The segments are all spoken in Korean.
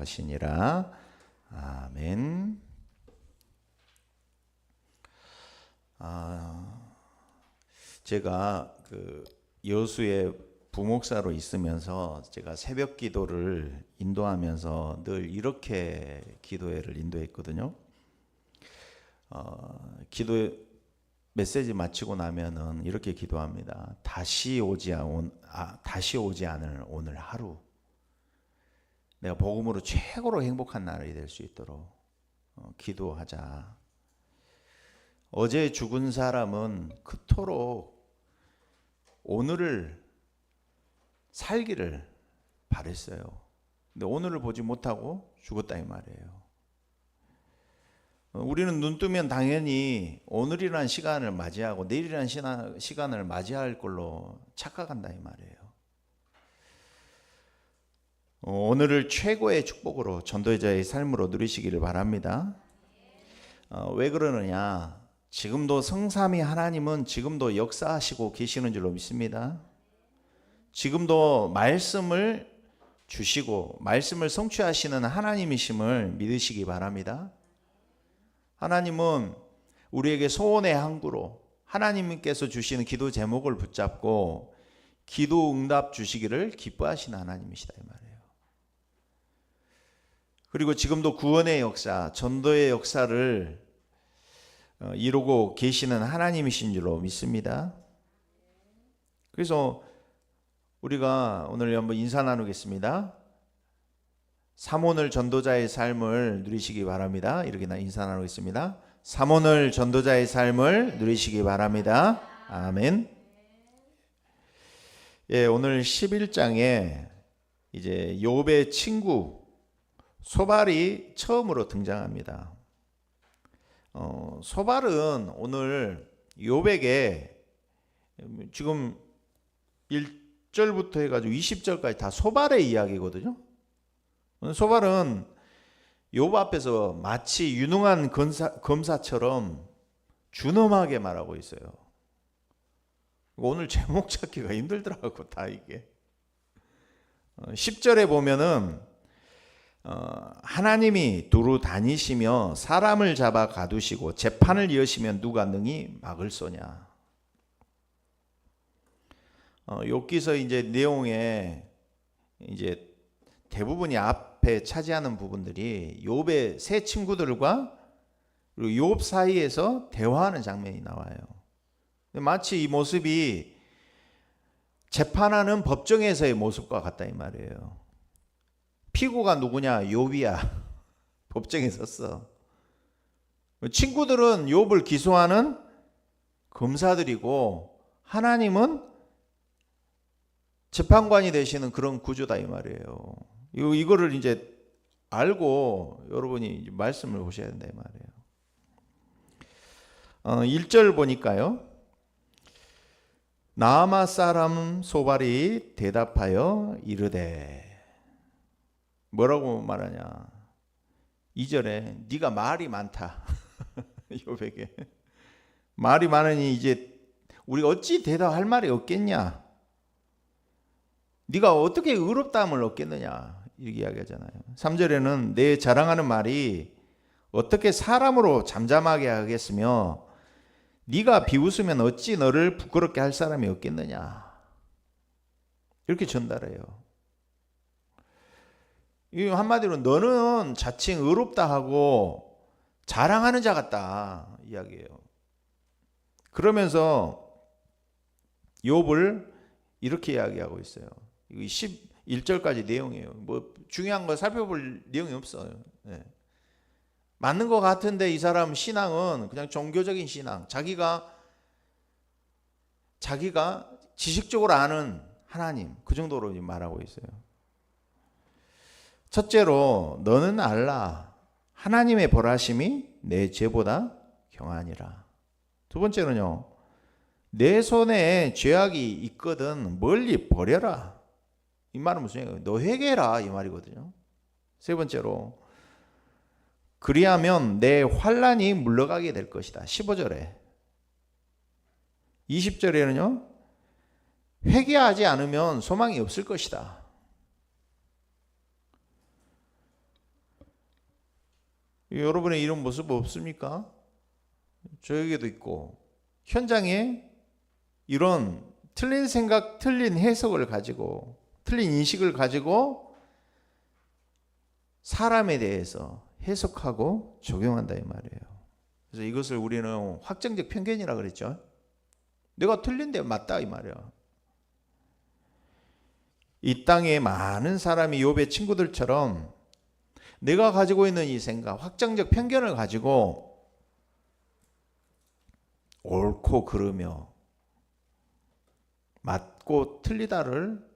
것이니라. 아멘. 제가 여수의 부목사로 있으면서 제가 새벽 기도를 인도하면서 늘 이렇게 기도회를 인도했거든요. 기도 메시지 마치고 나면은 이렇게 기도합니다. 다시 오지 않을 오늘 하루, 내가 복음으로 최고로 행복한 날이 될 수 있도록 기도하자. 어제 죽은 사람은 그토록 오늘을 살기를 바랬어요. 근데 오늘을 보지 못하고 죽었다 이 말이에요. 우리는 눈 뜨면 당연히 오늘이라는 시간을 맞이하고 내일이라는 시간을 맞이할 걸로 착각한다 이 말이에요. 오늘을 최고의 축복으로 전도자의 삶으로 누리시기를 바랍니다. 왜 그러느냐? 지금도 성삼위 하나님은 지금도 역사하시고 계시는 줄로 믿습니다. 지금도 말씀을 주시고 말씀을 성취하시는 하나님이심을 믿으시기 바랍니다. 하나님은 우리에게 소원의 항구로 하나님께서 주시는 기도 제목을 붙잡고 기도 응답 주시기를 기뻐하시는 하나님이시다 이 말이에요. 그리고 지금도 구원의 역사, 전도의 역사를 이루고 계시는 하나님이신 줄로 믿습니다. 그래서 우리가 오늘 한번 인사 나누겠습니다. 삼오늘 전도자의 삶을 누리시기 바랍니다. 이렇게 인사 나누겠습니다. 삼오늘 전도자의 삶을 누리시기 바랍니다. 아멘. 예, 오늘 11장에 이제 욥의 친구 소발이 처음으로 등장합니다. 소발은 오늘 욥에게 지금 1절부터 해가지고 20절까지 다 소발의 이야기거든요. 소발은 욥 앞에서 마치 유능한 검사처럼 준엄하게 말하고 있어요. 오늘 제목 찾기가 힘들더라고 다 이게. 10절에 보면은 하나님이 두루 다니시며 사람을 잡아 가두시고 재판을 이으시면 누가 능히 막을 소냐. 욥기서 이제 내용에 이제 대부분이 앞에 차지하는 부분들이 욥의 세 친구들과 그리고 욥 사이에서 대화하는 장면이 나와요. 마치 이 모습이 재판하는 법정에서의 모습과 같다 이 말이에요. 피고가 누구냐? 욥이야. 법정에 섰어. 친구들은 욥을 기소하는 검사들이고 하나님은 재판관이 되시는 그런 구조다 이 말이에요. 이거를 이제 알고 여러분이 말씀을 보셔야 된다 이 말이에요. 1절 보니까요. 나아마 사람 소발이 대답하여 이르되, 뭐라고 말하냐? 2절에 네가 말이 많다. 욥에게 말이 많으니 이제 우리가 어찌 대답할 말이 없겠냐? 네가 어떻게 의롭다함을 얻겠느냐? 이렇게 이야기하잖아요. 3절에는 내 자랑하는 말이 어떻게 사람으로 잠잠하게 하겠으며 네가 비웃으면 어찌 너를 부끄럽게 할 사람이 없겠느냐? 이렇게 전달해요. 이 한마디로 너는 자칭 의롭다 하고 자랑하는 자 같다 이야기예요. 그러면서 욥을 이렇게 이야기하고 있어요. 11절까지 내용이에요. 뭐 중요한 거 살펴볼 내용이 없어요. 네. 맞는 것 같은데 이 사람 신앙은 그냥 종교적인 신앙, 자기가 지식적으로 아는 하나님, 그 정도로 말하고 있어요. 첫째로 너는 알라, 하나님의 벌하심이 내 죄보다 경하니라. 두 번째로는요, 내 손에 죄악이 있거든 멀리 버려라. 이 말은 무슨 얘기예요? 너 회개해라 이 말이거든요. 세 번째로 그리하면 내 환난이 물러가게 될 것이다. 15절에. 20절에는요. 회개하지 않으면 소망이 없을 것이다. 여러분의 이런 모습 없습니까? 저에게도 있고, 현장에 이런 틀린 생각, 틀린 해석을 가지고, 틀린 인식을 가지고 사람에 대해서 해석하고 적용한다 이 말이에요. 그래서 이것을 우리는 확정적 편견이라 그랬죠. 내가 틀린데 맞다 이 말이야. 이 땅에 많은 사람이 욥의 친구들처럼 내가 가지고 있는 이 생각, 확정적 편견을 가지고 옳고 그르며 맞고 틀리다를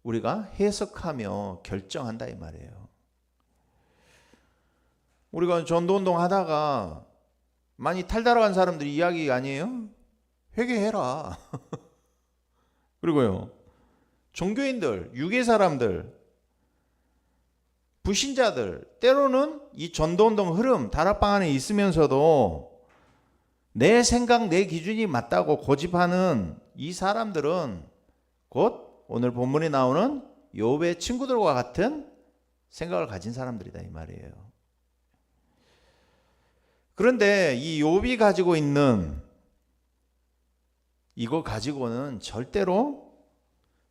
우리가 해석하며 결정한다 이 말이에요. 우리가 전도운동 하다가 많이 탈달아간 사람들 이야기 아니에요? 회개해라. 그리고요, 종교인들, 유괴 사람들, 불신자들, 때로는 이 전도운동 흐름, 다락방 안에 있으면서도 내 생각, 내 기준이 맞다고 고집하는 이 사람들은 곧 오늘 본문에 나오는 욥의 친구들과 같은 생각을 가진 사람들이다 이 말이에요. 그런데 이 욥이 가지고 있는 이거 가지고는 절대로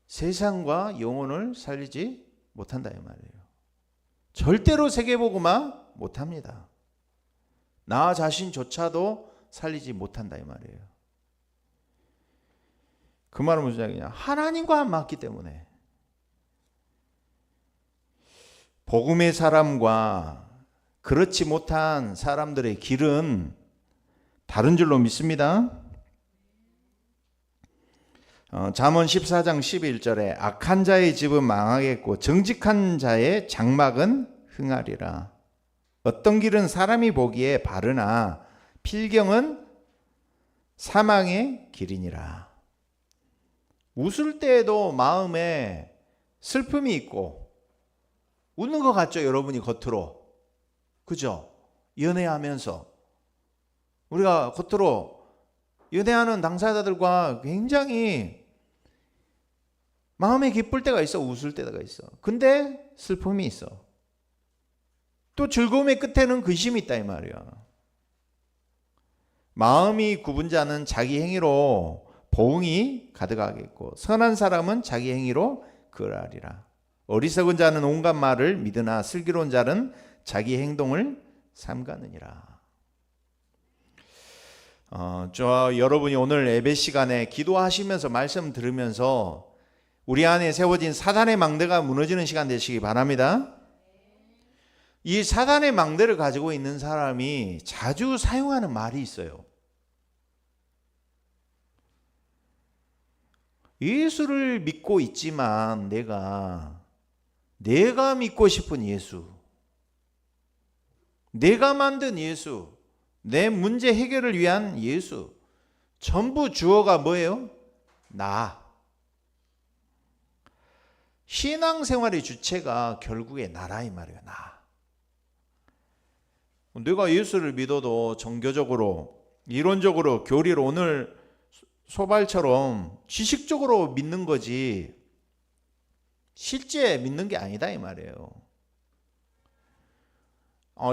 세상과 영혼을 살리지 못한다 이 말이에요. 절대로 세계복음화 못합니다. 나 자신조차도 살리지 못한다 이 말이에요. 그 말은 무슨 이야기냐? 하나님과 안 맞기 때문에. 복음의 사람과 그렇지 못한 사람들의 길은 다른 줄로 믿습니다. 잠언 14장 11절에 악한 자의 집은 망하겠고 정직한 자의 장막은 흥하리라. 어떤 길은 사람이 보기에 바르나 필경은 사망의 길이니라. 웃을 때에도 마음에 슬픔이 있고 웃는 것 같죠, 여러분이 겉으로. 그죠? 연애하면서 우리가 겉으로 연애하는 당사자들과 굉장히 마음에 기쁠 때가 있어, 웃을 때가 있어. 근데 슬픔이 있어. 또 즐거움의 끝에는 근심이 있다 이 말이야. 마음이 굽은 자는 자기 행위로 보응이 가득하겠고 선한 사람은 자기 행위로 그러하리라. 어리석은 자는 온갖 말을 믿으나 슬기로운 자는 자기 행동을 삼가느니라. 저 여러분이 오늘 예배 시간에 기도하시면서 말씀 들으면서 우리 안에 세워진 사단의 망대가 무너지는 시간 되시기 바랍니다. 이 사단의 망대를 가지고 있는 사람이 자주 사용하는 말이 있어요. 예수를 믿고 있지만 내가 믿고 싶은 예수, 내가 만든 예수, 내 문제 해결을 위한 예수, 전부 주어가 뭐예요? 나. 신앙생활의 주체가 결국에 나라 이 말이에요. 나. 내가 예수를 믿어도 종교적으로, 이론적으로, 교리로 오늘 소발처럼 지식적으로 믿는 거지 실제 믿는 게 아니다 이 말이에요.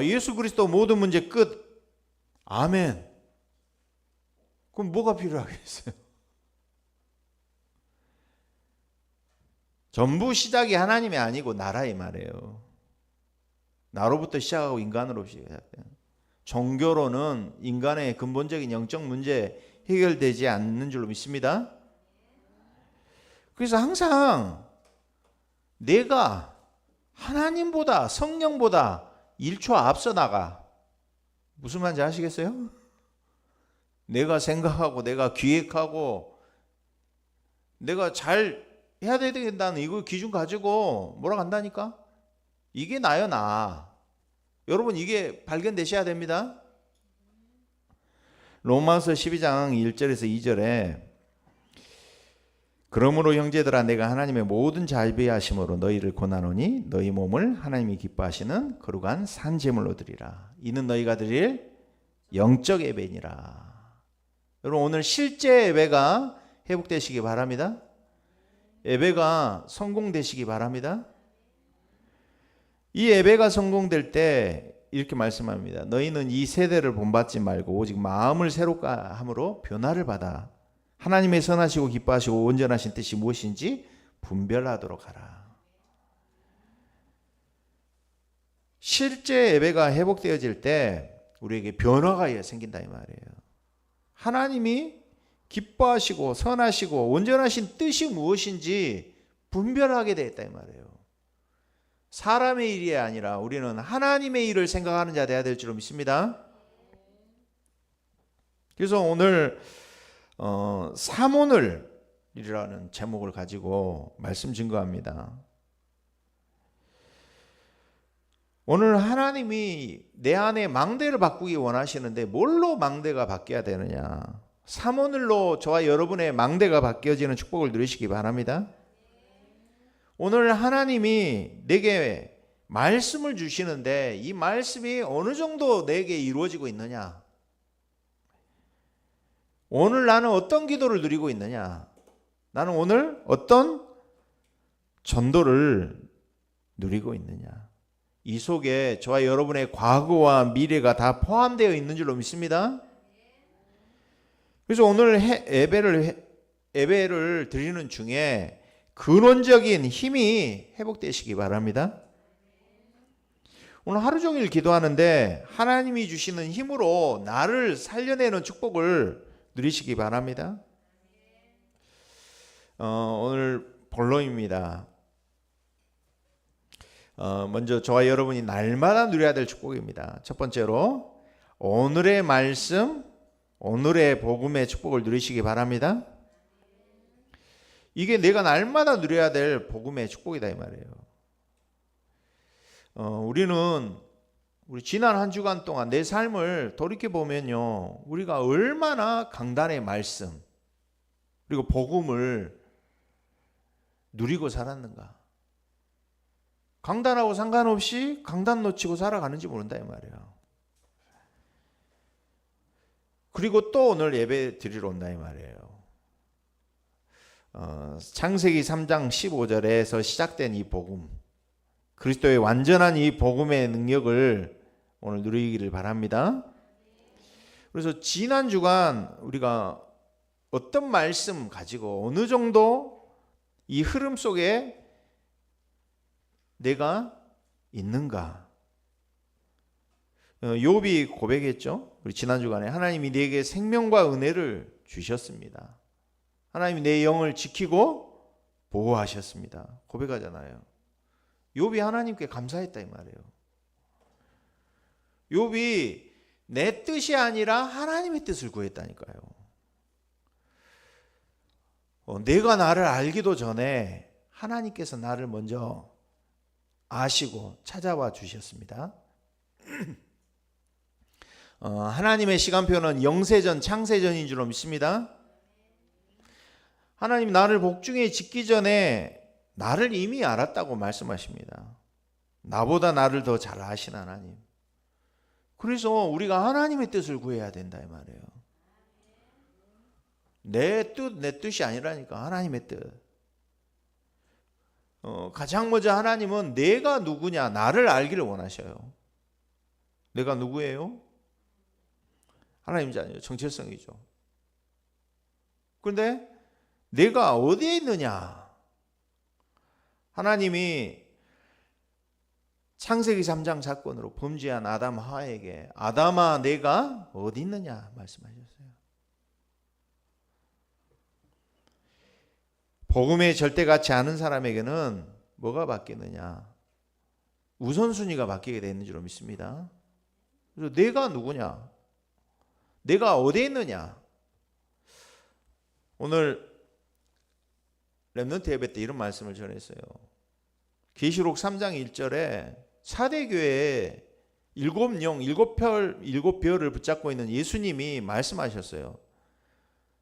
예수 그리스도 모든 문제 끝. 아멘. 그럼 뭐가 필요하겠어요? 전부 시작이 하나님이 아니고 나라 이 말이에요. 나로부터 시작하고 인간으로 시작해요. 종교로는 인간의 근본적인 영적 문제 해결되지 않는 줄로 믿습니다. 그래서 항상 내가 하나님보다 성령보다 1초 앞서 나가. 무슨 말인지 아시겠어요? 내가 생각하고 내가 기획하고 내가 잘 해야 되겠다는 이거 기준 가지고 몰아간다니까? 이게 나요, 나. 여러분 이게 발견되셔야 됩니다. 로마서 12장 1절에서 2절에 그러므로 형제들아 내가 하나님의 모든 자비하심으로 너희를 권하노니 너희 몸을 하나님이 기뻐하시는 거룩한 산 제물로 드리라. 이는 너희가 드릴 영적 예배니라. 여러분 오늘 실제 예배가 회복되시기 바랍니다. 예배가 성공되시기 바랍니다. 이 예배가 성공될 때 이렇게 말씀합니다. 너희는 이 세대를 본받지 말고 오직 마음을 새롭게 함으로 변화를 받아 하나님의 선하시고 기뻐하시고 온전하신 뜻이 무엇인지 분별하도록 하라. 실제 예배가 회복되어질 때 우리에게 변화가 생긴다 이 말이에요. 하나님이 기뻐하시고 선하시고 온전하신 뜻이 무엇인지 분별하게 되었다 이 말이에요. 사람의 일이 아니라 우리는 하나님의 일을 생각하는 자 되어야 될 줄로 믿습니다. 그래서 오늘 사모늘이라는 제목을 가지고 말씀 증거합니다. 오늘 하나님이 내 안에 망대를 바꾸기 원하시는데 뭘로 망대가 바뀌어야 되느냐? 사모늘로 저와 여러분의 망대가 바뀌어지는 축복을 누리시기 바랍니다. 오늘 하나님이 내게 말씀을 주시는데 이 말씀이 어느 정도 내게 이루어지고 있느냐? 오늘 나는 어떤 기도를 누리고 있느냐? 나는 오늘 어떤 전도를 누리고 있느냐? 이 속에 저와 여러분의 과거와 미래가 다 포함되어 있는 줄로 믿습니다. 그래서 오늘 예배를 드리는 중에 근원적인 힘이 회복되시기 바랍니다. 오늘 하루 종일 기도하는데 하나님이 주시는 힘으로 나를 살려내는 축복을 누리시기 바랍니다. 오늘 본론입니다. 먼저 저와 여러분이 날마다 누려야 될 축복입니다. 첫 번째로 오늘의 말씀, 오늘의 복음의 축복을 누리시기 바랍니다. 이게 내가 날마다 누려야 될 복음의 축복이다 이 말이에요. 우리 지난 한 주간 동안 내 삶을 돌이켜 보면요, 우리가 얼마나 강단의 말씀 그리고 복음을 누리고 살았는가. 강단하고 상관없이 강단 놓치고 살아가는지 모른다 이 말이에요. 그리고 또 오늘 예배 드리러 온다 이 말이에요. 창세기 3장 15절에서 시작된 이 복음, 그리스도의 완전한 이 복음의 능력을 오늘 누리기를 바랍니다. 그래서 지난 주간 우리가 어떤 말씀 가지고 어느 정도 이 흐름 속에 내가 있는가? 욥이 고백했죠. 우리 지난 주간에 하나님이 내게 생명과 은혜를 주셨습니다. 하나님이 내 영을 지키고 보호하셨습니다. 고백하잖아요. 욥이 하나님께 감사했다 이 말이에요. 욥이 내 뜻이 아니라 하나님의 뜻을 구했다니까요. 내가 나를 알기도 전에 하나님께서 나를 먼저 아시고 찾아와 주셨습니다. 하나님의 시간표는 영세전 창세전인 줄로 믿습니다. 하나님 나를 복중에 짓기 전에 나를 이미 알았다고 말씀하십니다. 나보다 나를 더 잘 아신 하나님. 그래서 우리가 하나님의 뜻을 구해야 된다 이 말이에요. 내 뜻이 아니라니까 하나님의 뜻. 가장 먼저 하나님은 내가 누구냐 나를 알기를 원하셔요. 내가 누구예요? 하나님이 아니에요. 정체성이죠. 그런데 내가 어디에 있느냐? 하나님이 창세기 3장 사건으로 범죄한 아담 하와에게 아담아 내가 어디 있느냐 말씀하셨어요. 복음에 절대 같지 않은 사람에게는 뭐가 바뀌느냐? 우선순위가 바뀌게 되는 줄로 믿습니다. 그래서 내가 누구냐? 내가 어디에 있느냐? 오늘 렘넌트 예배 때 이런 말씀을 전했어요. 계시록 3장 1절에 사대교회에 7별을 붙잡고 있는 예수님이 말씀하셨어요.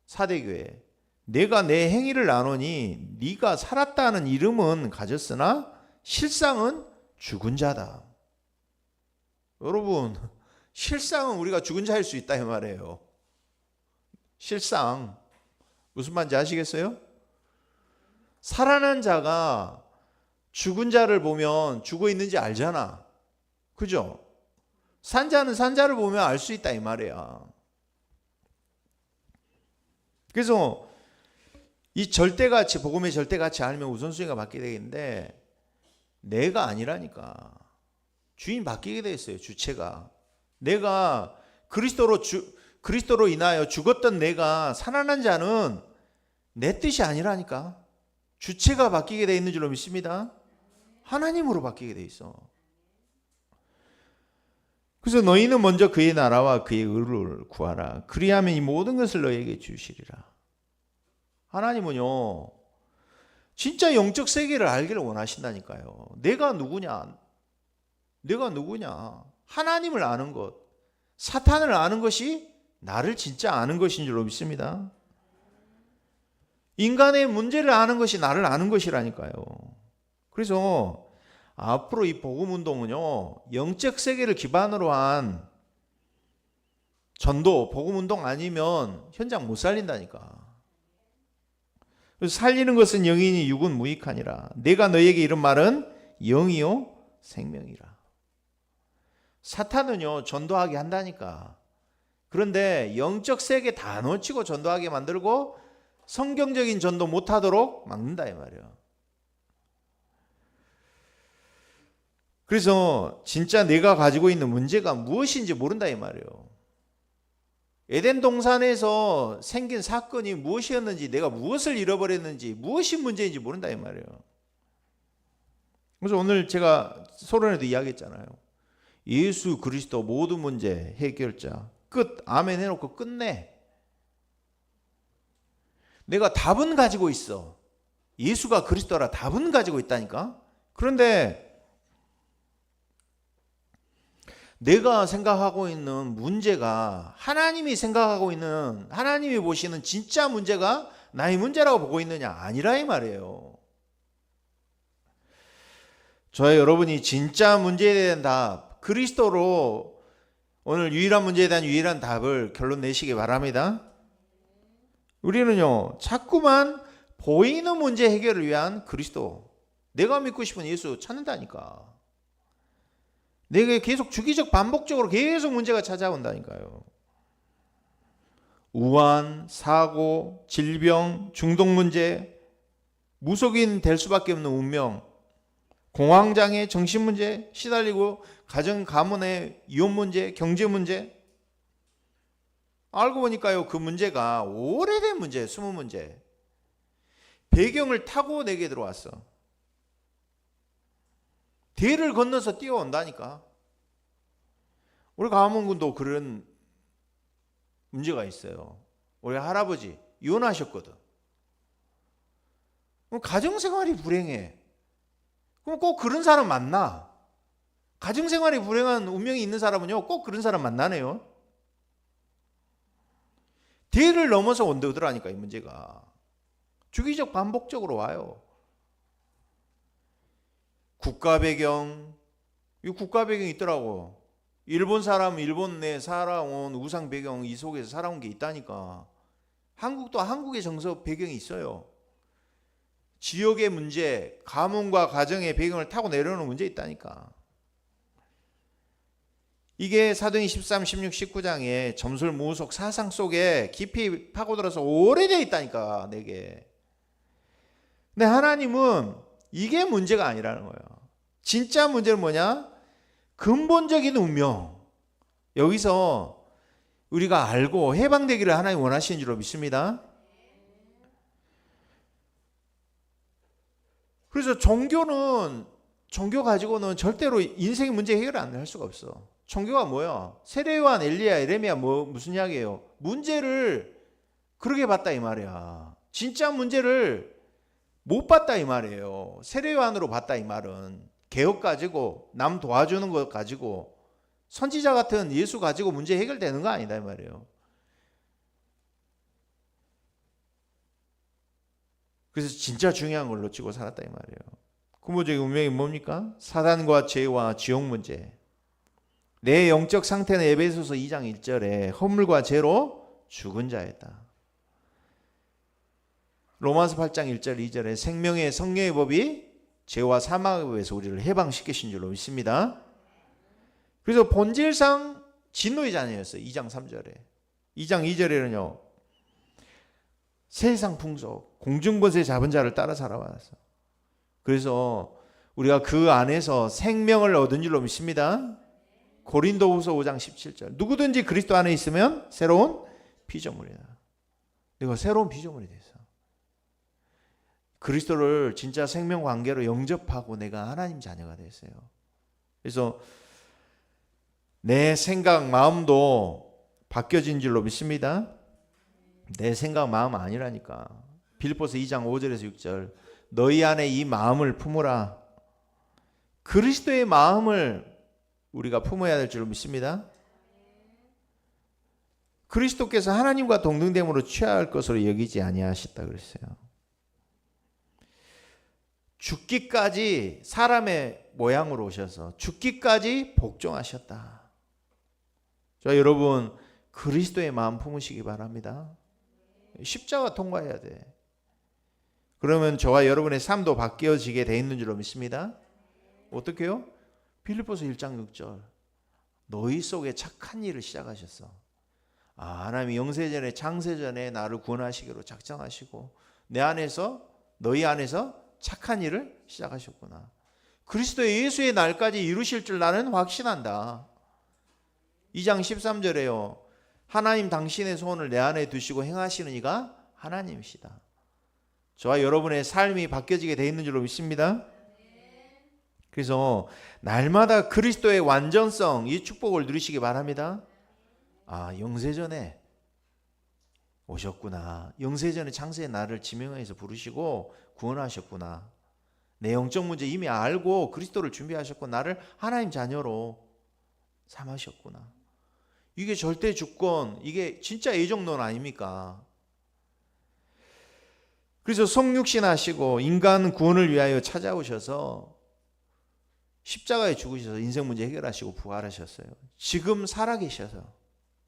사대교회 내가 내 행위를 아노니 네가 살았다는 이름은 가졌으나 실상은 죽은 자다. 여러분 실상은 우리가 죽은 자일 수 있다 이 말이에요. 실상 무슨 말인지 아시겠어요? 살아난 자가 죽은 자를 보면 죽어 있는지 알잖아. 그죠? 산자는 산자를 보면 알 수 있다 이 말이야. 그래서 이 절대가치, 복음의 절대가치 알면 우선순위가 바뀌게 되겠는데 내가 아니라니까. 주인 바뀌게 돼 있어요. 주체가. 내가 그리스도로 인하여 죽었던 내가 살아난 자는 내 뜻이 아니라니까. 주체가 바뀌게 돼 있는 줄로 믿습니다. 하나님으로 바뀌게 돼 있어. 그래서 너희는 먼저 그의 나라와 그의 의를 구하라. 그리하면 이 모든 것을 너희에게 주시리라. 하나님은요, 진짜 영적 세계를 알기를 원하신다니까요. 내가 누구냐? 하나님을 아는 것, 사탄을 아는 것이 나를 진짜 아는 것인 줄로 믿습니다. 인간의 문제를 아는 것이 나를 아는 것이라니까요. 그래서 앞으로 이 복음운동은요, 영적 세계를 기반으로 한 전도, 복음운동 아니면 현장 못 살린다니까. 그래서 살리는 것은 영이니 육은 무익하니라. 내가 너희에게 이런 말은 영이요 생명이라. 사탄은요, 전도하게 한다니까. 그런데 영적 세계 다 놓치고 전도하게 만들고 성경적인 전도 못하도록 막는다 이 말이에요. 그래서 진짜 내가 가지고 있는 문제가 무엇인지 모른다 이 말이에요. 에덴 동산에서 생긴 사건이 무엇이었는지, 내가 무엇을 잃어버렸는지, 무엇이 문제인지 모른다 이 말이에요. 그래서 오늘 제가 소론에도 이야기했잖아요. 예수 그리스도 모든 문제 해결자. 끝. 아멘 해놓고 끝내. 내가 답은 가지고 있어. 예수가 그리스도라 답은 가지고 있다니까. 그런데 내가 생각하고 있는 문제가 하나님이 생각하고 있는, 하나님이 보시는 진짜 문제가 나의 문제라고 보고 있느냐? 아니라 이 말이에요. 저와 여러분이 진짜 문제에 대한 답, 그리스도로 오늘 유일한 문제에 대한 유일한 답을 결론 내시기 바랍니다. 우리는요, 자꾸만 보이는 문제 해결을 위한 그리스도, 내가 믿고 싶은 예수 찾는다니까. 내게 계속 주기적 반복적으로 계속 문제가 찾아온다니까요. 우한, 사고, 질병, 중독 문제, 무속인 될 수밖에 없는 운명, 공황장애, 정신문제 시달리고 가정 가문의 이혼 문제, 경제 문제. 알고 보니까요, 그 문제가 오래된 문제예요. 숨은 문제. 배경을 타고 내게 들어왔어. 대를 건너서 뛰어온다니까. 우리 가문군도 그런 문제가 있어요. 우리 할아버지 이혼하셨거든. 그럼 가정생활이 불행해. 그럼 꼭 그런 사람 만나. 가정생활이 불행한 운명이 있는 사람은요, 꼭 그런 사람 만나네요. 대를 넘어서 온다더라니까, 이 문제가. 주기적 반복적으로 와요. 국가 배경, 이 국가 배경이 있더라고. 일본 사람, 일본 내 살아온 우상 배경, 이 속에서 살아온 게 있다니까. 한국도 한국의 정서 배경이 있어요. 지역의 문제, 가문과 가정의 배경을 타고 내려오는 문제 있다니까. 이게 사도행 13, 16, 19장의 점술무속 사상 속에 깊이 파고들어서 오래되어 있다니까, 내게. 근데 하나님은 이게 문제가 아니라는 거예요. 진짜 문제는 뭐냐? 근본적인 운명. 여기서 우리가 알고 해방되기를 하나님 원하시는 줄로 믿습니다. 그래서 종교 가지고는 절대로 인생의 문제 해결을 안 할 수가 없어. 종교가 뭐야? 세례요한, 엘리야, 에레미야 무슨 이야기예요? 문제를 그렇게 봤다 이 말이야. 진짜 문제를 못 봤다 이 말이에요. 세례요한으로 봤다 이 말은. 개혁 가지고, 남 도와주는 것 가지고, 선지자 같은 예수 가지고 문제 해결되는 거 아니다 이 말이에요. 그래서 진짜 중요한 걸 놓치고 살았다 이 말이에요. 근본적인 운명이 뭡니까? 사단과 죄와 지옥 문제. 내 영적 상태는 에베소서 2장 1절에 허물과 죄로 죽은 자였다. 로마서 8장 1절 2절에 생명의 성령의 법이 죄와 사망의 법에서 우리를 해방시키신 줄로 믿습니다. 그래서 본질상 진노의 자녀였어요. 2장 3절에. 2장 2절에는요. 세상 풍속, 공중번세 잡은 자를 따라 살아왔어. 그래서 우리가 그 안에서 생명을 얻은 줄로 믿습니다. 고린도후서 5장 17절. 누구든지 그리스도 안에 있으면 새로운 피조물이다. 내가 새로운 피조물이 됐어. 그리스도를 진짜 생명 관계로 영접하고 내가 하나님 자녀가 됐어요. 그래서 내 생각, 마음도 바뀌어진 줄로 믿습니다. 내 생각, 마음 아니라니까. 빌립보서 2장 5절에서 6절. 너희 안에 이 마음을 품으라. 그리스도의 마음을 우리가 품어야 될 줄로 믿습니다. 그리스도께서 하나님과 동등됨으로 취할 것으로 여기지 아니하셨다 그랬어요. 죽기까지 사람의 모양으로 오셔서 죽기까지 복종하셨다. 자, 여러분 그리스도의 마음 품으시기 바랍니다. 십자가 통과해야 돼. 그러면 저와 여러분의 삶도 바뀌어지게 돼 있는 줄로 믿습니다. 어떻게요? 빌립보서 1장 6절. 너희 속에 착한 일을 시작하셨어. 하나님이 영세전에 창세전에 나를 구원하시기로 작정하시고 내 안에서 너희 안에서 착한 일을 시작하셨구나. 그리스도의 예수의 날까지 이루실 줄 나는 확신한다. 2장 13절에요. 하나님 당신의 소원을 내 안에 두시고 행하시는 이가 하나님이시다. 저와 여러분의 삶이 바뀌어지게 돼 있는 줄로 믿습니다. 그래서 날마다 그리스도의 완전성, 이 축복을 누리시기 바랍니다. 영세전에 오셨구나. 영세전에 창세의 날을 지명해서 부르시고 구원하셨구나. 내 영적 문제 이미 알고 그리스도를 준비하셨고 나를 하나님 자녀로 삼으셨구나. 이게 절대 주권, 이게 진짜 애정론 아닙니까? 그래서 성육신 하시고 인간 구원을 위하여 찾아오셔서 십자가에 죽으셔서 인생 문제 해결하시고 부활하셨어요. 지금 살아계셔서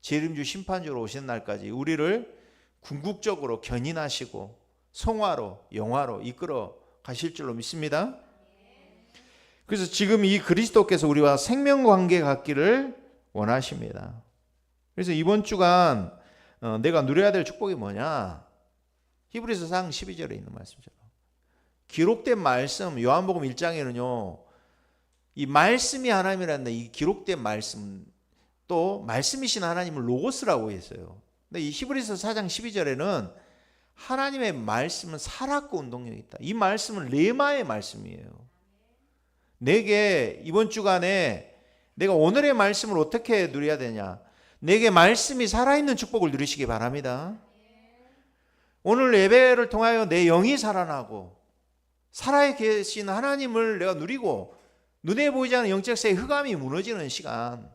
재림주 심판주로 오시는 날까지 우리를 궁극적으로 견인하시고 성화로 영화로 이끌어 가실 줄로 믿습니다. 그래서 지금 이 그리스도께서 우리와 생명관계 갖기를 원하십니다. 그래서 이번 주간 내가 누려야 될 축복이 뭐냐? 히브리서 4장 12절에 있는 말씀처럼 기록된 말씀, 요한복음 1장에는요 이 말씀이 하나님이란다. 이 기록된 말씀 또 말씀이신 하나님을 로고스라고 했어요. 근데 이 히브리서 4장 12절에는 하나님의 말씀은 살았고 운동력이 있다. 이 말씀은 레마의 말씀이에요. 내게 이번 주간에 내가 오늘의 말씀을 어떻게 누려야 되냐? 내게 말씀이 살아있는 축복을 누리시기 바랍니다. 오늘 예배를 통하여 내 영이 살아나고 살아계신 하나님을 내가 누리고 눈에 보이지 않는 영적세의 흑암이 무너지는 시간,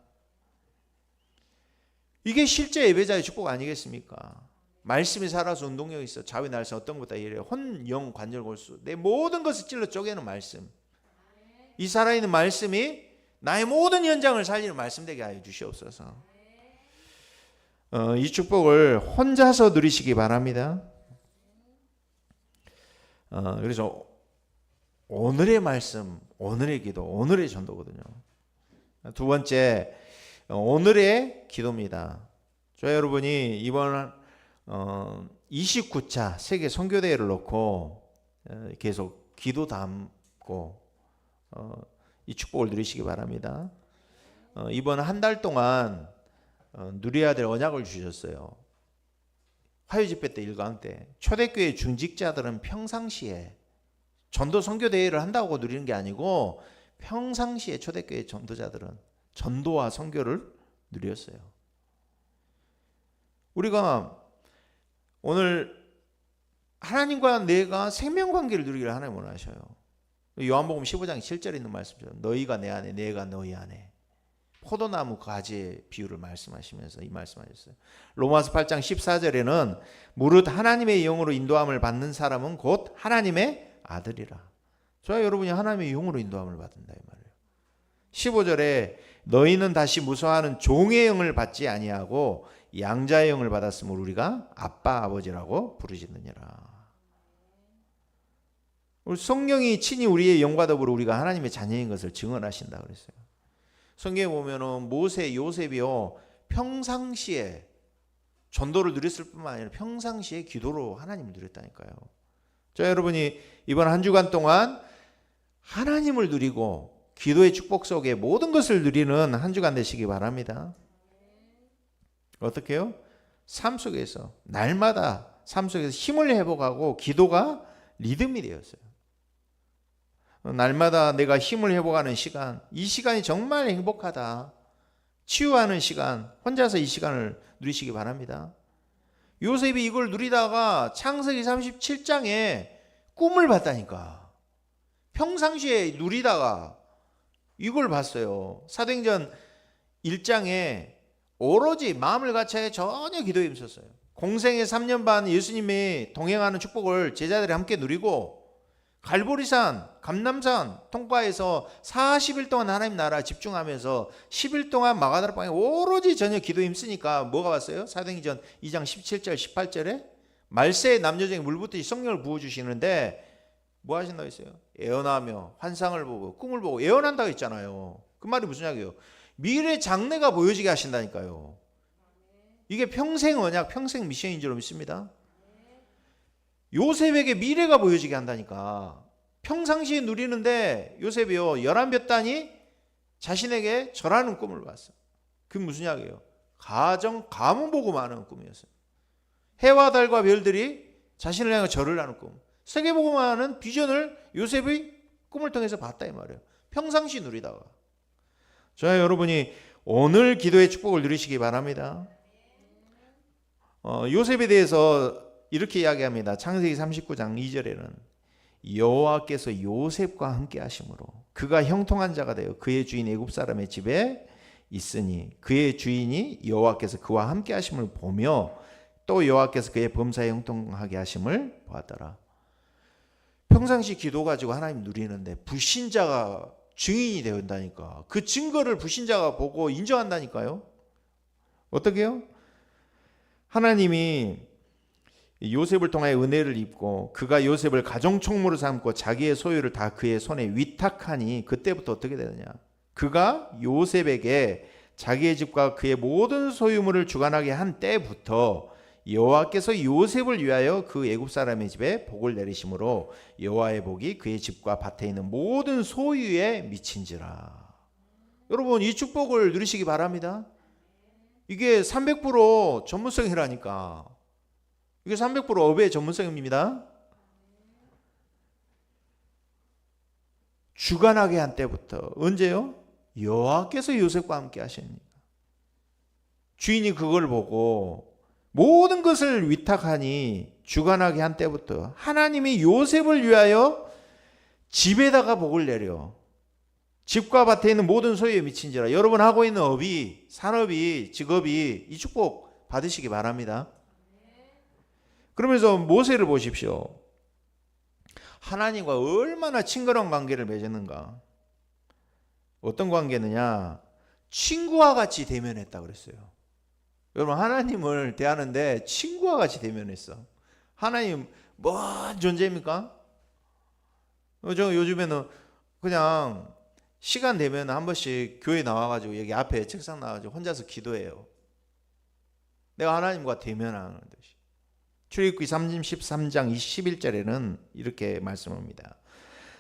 이게 실제 예배자의 축복 아니겠습니까? 말씀이 살아서 운동력이 있어. 좌위 날선 어떤 것보다 이래 혼, 영, 관절, 골수 내 모든 것을 찔러 쪼개는 말씀, 이 살아있는 말씀이 나의 모든 현장을 살리는 말씀 되게 하여 주시옵소서. 이 축복을 혼자서 누리시기 바랍니다. 그래서 오늘의 말씀, 오늘의 기도, 오늘의 전도거든요. 두 번째, 오늘의 기도입니다. 저희 여러분이 이번 29차 세계 선교대회를 놓고 계속 기도 담고 이 축복을 누리시기 바랍니다. 이번 한 달 동안 누려야 될 언약을 주셨어요. 화요집회 때 1강 때 초대교회 중직자들은 평상시에 전도 선교대회를 한다고 누리는 게 아니고 평상시에 초대교회 전도자들은 전도와 선교를 누렸어요. 우리가 오늘 하나님과 내가 생명관계를 누리기를 하나님 원하셔요. 요한복음 15장 7절에 있는 말씀처럼 너희가 내 안에 내가 너희 안에, 포도나무 가지의 비유를 말씀하시면서 이 말씀하셨어요. 로마서 8장 14절에는 무릇 하나님의 영으로 인도함을 받는 사람은 곧 하나님의 아들이라. 저와 여러분이 하나님의 영으로 인도함을 받는다 이 말이에요. 15절에 너희는 다시 무서워하는 종의 영을 받지 아니하고 양자의 영을 받았으므로 우리가 아빠 아버지라고 부르짖느니라. 성령이 친히 우리의 영과 더불어 우리가 하나님의 자녀인 것을 증언하신다 그랬어요. 성경에 보면은 모세, 요셉이요 평상시에 전도를 누렸을 뿐만 아니라 평상시에 기도로 하나님을 누렸다니까요. 자, 여러분이 이번 한 주간 동안 하나님을 누리고 기도의 축복 속에 모든 것을 누리는 한 주간 되시기 바랍니다. 어떻게 해요? 삶 속에서 날마다 삶 속에서 힘을 회복하고 기도가 리듬이 되었어요. 날마다 내가 힘을 회복하는 시간, 이 시간이 정말 행복하다. 치유하는 시간, 혼자서 이 시간을 누리시기 바랍니다. 요셉이 이걸 누리다가 창세기 37장에 꿈을 봤다니까. 평상시에 누리다가 이걸 봤어요. 사도행전 1장에 오로지 마음을 같이 전혀 기도에 힘썼어요. 공생의 3년 반 예수님이 동행하는 축복을 제자들이 함께 누리고 갈보리산, 감람산 통과해서 40일 동안 하나님 나라 집중하면서 10일 동안 마가다라 방에 오로지 전혀 기도에 힘쓰니까 뭐가 왔어요? 사도행전 2장 17절 18절에 말세에 남녀중에 물붓듯이 성령을 부어주시는데 뭐 하신다고 했어요? 예언하며 환상을 보고 꿈을 보고 예언한다고 했잖아요. 그 말이 무슨 이야기예요? 미래 장래가 보여지게 하신다니까요. 이게 평생 언약, 평생 미션인 줄 믿습니다. 요셉에게 미래가 보여지게 한다니까. 평상시에 누리는데 요셉이요 11볕단이 자신에게 절하는 꿈을 봤어. 그게 무슨 이야기예요? 가문 보고 마는 꿈이었어요. 해와 달과 별들이 자신을 향해 절을 하는 꿈. 세계 보고 마는 비전을 요셉의 꿈을 통해서 봤다 이 말이에요. 평상시 누리다가. 자, 여러분이 오늘 기도의 축복을 누리시기 바랍니다. 요셉에 대해서 이렇게 이야기합니다. 창세기 39장 2절에는 여호와께서 요셉과 함께 하심으로 그가 형통한 자가 되어 그의 주인 애굽 사람의 집에 있으니 그의 주인이 여호와께서 그와 함께 하심을 보며 또 여호와께서 그의 범사에 형통하게 하심을 보았더라. 평상시 기도 가지고 하나님 누리는데 불신자가 증인이 된다니까. 그 증거를 불신자가 보고 인정한다니까요. 어떻게 해요? 하나님이 요셉을 통하여 은혜를 입고 그가 요셉을 가정총무로 삼고 자기의 소유를 다 그의 손에 위탁하니 그때부터 어떻게 되느냐? 그가 요셉에게 자기의 집과 그의 모든 소유물을 주관하게 한 때부터 여호와께서 요셉을 위하여 그 애굽 사람의 집에 복을 내리심으로 여호와의 복이 그의 집과 밭에 있는 모든 소유에 미친지라. 여러분 이 축복을 누리시기 바랍니다. 이게 300% 전문성이라니까. 이게 300% 업의 전문성입니다. 주관하게 한 때부터 언제요? 여호와께서 요셉과 함께 하십니다. 주인이 그걸 보고 모든 것을 위탁하니 주관하게 한 때부터 하나님이 요셉을 위하여 집에다가 복을 내려 집과 밭에 있는 모든 소유에 미친지라. 여러분 하고 있는 업이, 산업이, 직업이 이 축복 받으시기 바랍니다. 그러면서 모세를 보십시오. 하나님과 얼마나 친근한 관계를 맺었는가. 어떤 관계느냐? 친구와 같이 대면했다 그랬어요. 여러분 하나님을 대하는데 친구와 같이 대면했어. 하나님 뭔 존재입니까? 저 요즘에는 그냥 시간 되면 한 번씩 교회 나와가지고 여기 앞에 책상 나와가지고 혼자서 기도해요. 내가 하나님과 대면하는 듯이. 출애굽기 33장 21절에는 이렇게 말씀합니다.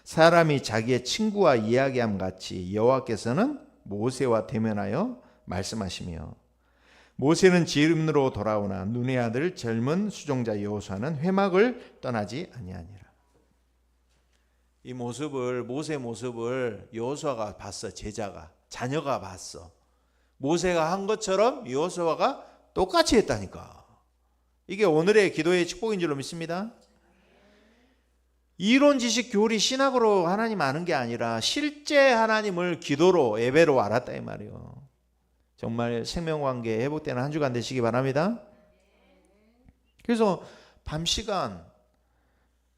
사람이 자기의 친구와 이야기함 같이 여호와께서는 모세와 대면하여 말씀하시며 모세는 지름으로 돌아오나 눈의 아들 젊은 수종자 여호수아는 회막을 떠나지 아니하니라. 이 모습을 모세 모습을 여호수아가 봤어. 제자가 자녀가 봤어. 모세가 한 것처럼 여호수아가 똑같이 했다니까. 이게 오늘의 기도의 축복인 줄로 믿습니다. 이론 지식 교리 신학으로 하나님 아는 게 아니라 실제 하나님을 기도로 예배로 알았다 이 말이에요. 정말 생명관계 회복되는 한 주간 되시기 바랍니다. 그래서 밤 시간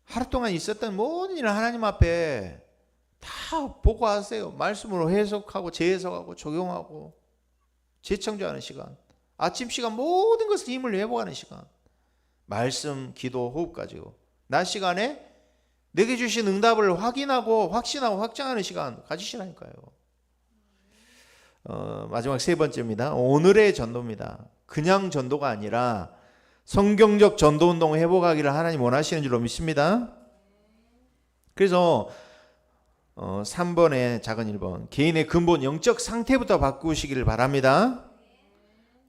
하루 동안 있었던 모든 일을 하나님 앞에 다 보고하세요. 말씀으로 해석하고 재해석하고 적용하고 재청조하는 시간. 아침 시간 모든 것을 힘을 회복하는 시간. 말씀, 기도, 호흡 가지고 낮 시간에 내게 주신 응답을 확인하고 확신하고 확장하는 시간 가지시라니까요. 마지막 세 번째입니다. 오늘의 전도입니다. 그냥 전도가 아니라 성경적 전도 운동을 회복하기를 하나님 원하시는 줄로 믿습니다. 그래서 3번의 작은 1번, 개인의 근본 영적 상태부터 바꾸시기를 바랍니다.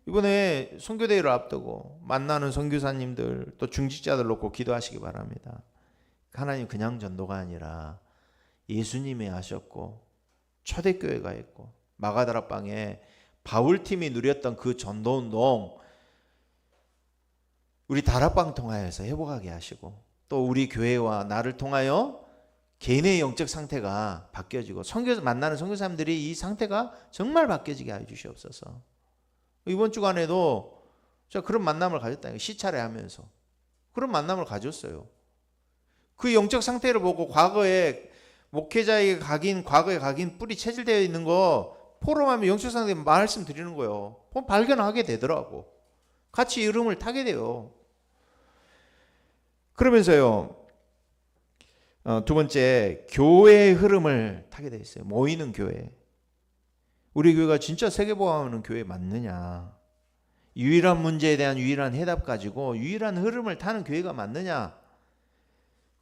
이번에 선교대회를 앞두고 만나는 선교사님들 또 중직자들 놓고 기도하시기 바랍니다. 하나님 그냥 전도가 아니라 예수님이 하셨고 초대교회가 있고 마가다락방에 바울팀이 누렸던 그 전도운동 우리 다락방 통하여서 회복하게 하시고 또 우리 교회와 나를 통하여 개인의 영적 상태가 바뀌어지고 만나는 선교사님들이 이 상태가 정말 바뀌어지게 해 주시옵소서. 이번 주간에도 제가 그런 만남을 가졌다. 시차례 하면서 그런 만남을 가졌어요. 그 영적 상태를 보고 과거에 목회자의 과거에 각인 뿌리 체질되어 있는 거 포럼하면 영적 상태 말씀 드리는 거예요. 발견하게 되더라고. 같이 이름을 타게 돼요. 그러면서요, 두 번째, 교회의 흐름을 타게 돼 있어요. 모이는 교회. 우리 교회가 진짜 세계보험하는 교회 맞느냐? 유일한 문제에 대한 유일한 해답 가지고 유일한 흐름을 타는 교회가 맞느냐?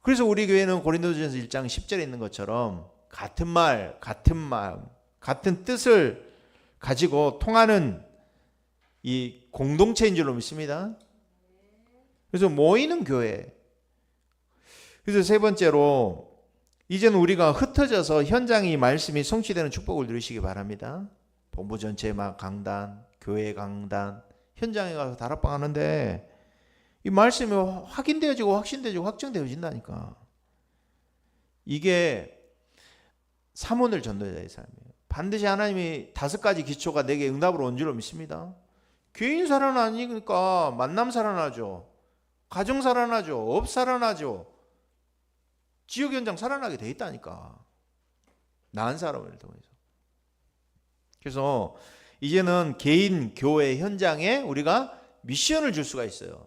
그래서 우리 교회는 고린도전서 1장 10절에 있는 것처럼 같은 말, 같은 마음, 같은 뜻을 가지고 통하는 이 공동체인 줄로 믿습니다. 그래서 모이는 교회. 그래서 세 번째로 이제는 우리가 흩어져서 현장이 말씀이 성취되는 축복을 누리시기 바랍니다. 본부 전체 막 강단, 교회 강단, 현장에 가서 다락방 하는데 이 말씀이 확인되어지고 확신되어지고 확정되어진다니까. 이게 사모늘 전도자의 삶이에요. 반드시 하나님이 5가지 기초가 내게 응답으로 온 줄로 믿습니다. 개인 살아나니까 만남 살아나죠. 가정 살아나죠. 업 살아나죠. 지역 현장 살아나게 돼 있다니까. 나은 사람을 통해서. 그래서 이제는 개인 교회 현장에 우리가 미션을 줄 수가 있어요.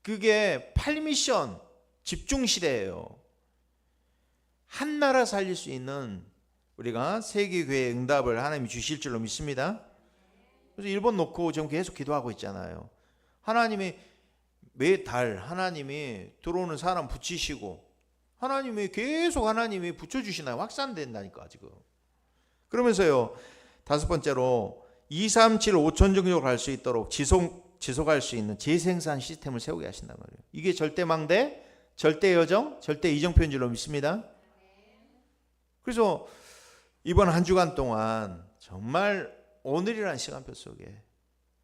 그게 8미션 집중 시대예요. 한 나라 살릴 수 있는 우리가 세계교회의 응답을 하나님이 주실 줄로 믿습니다. 그래서 일본 놓고 지금 계속 기도하고 있잖아요. 하나님이 매달 하나님이 들어오는 사람 붙이시고 하나님이 계속 하나님이 붙여주시나요? 확산된다니까 지금. 그러면서요, 5번째로 237, 5천 정도 갈 수 있도록 지속할 수 있는 재생산 시스템을 세우게 하신단 말이에요. 이게 절대망대, 절대여정, 절대이정표인줄로 믿습니다. 그래서 이번 한 주간 동안 정말 오늘이라는 시간표 속에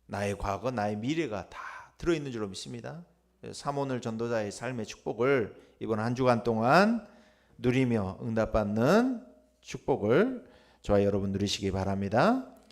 나의 과거, 나의 미래가 다 들어있는 줄로 믿습니다. 사모늘 전도자의 삶의 축복을 이번 한 주간 동안 누리며 응답받는 축복을 저와 여러분 누리시기 바랍니다.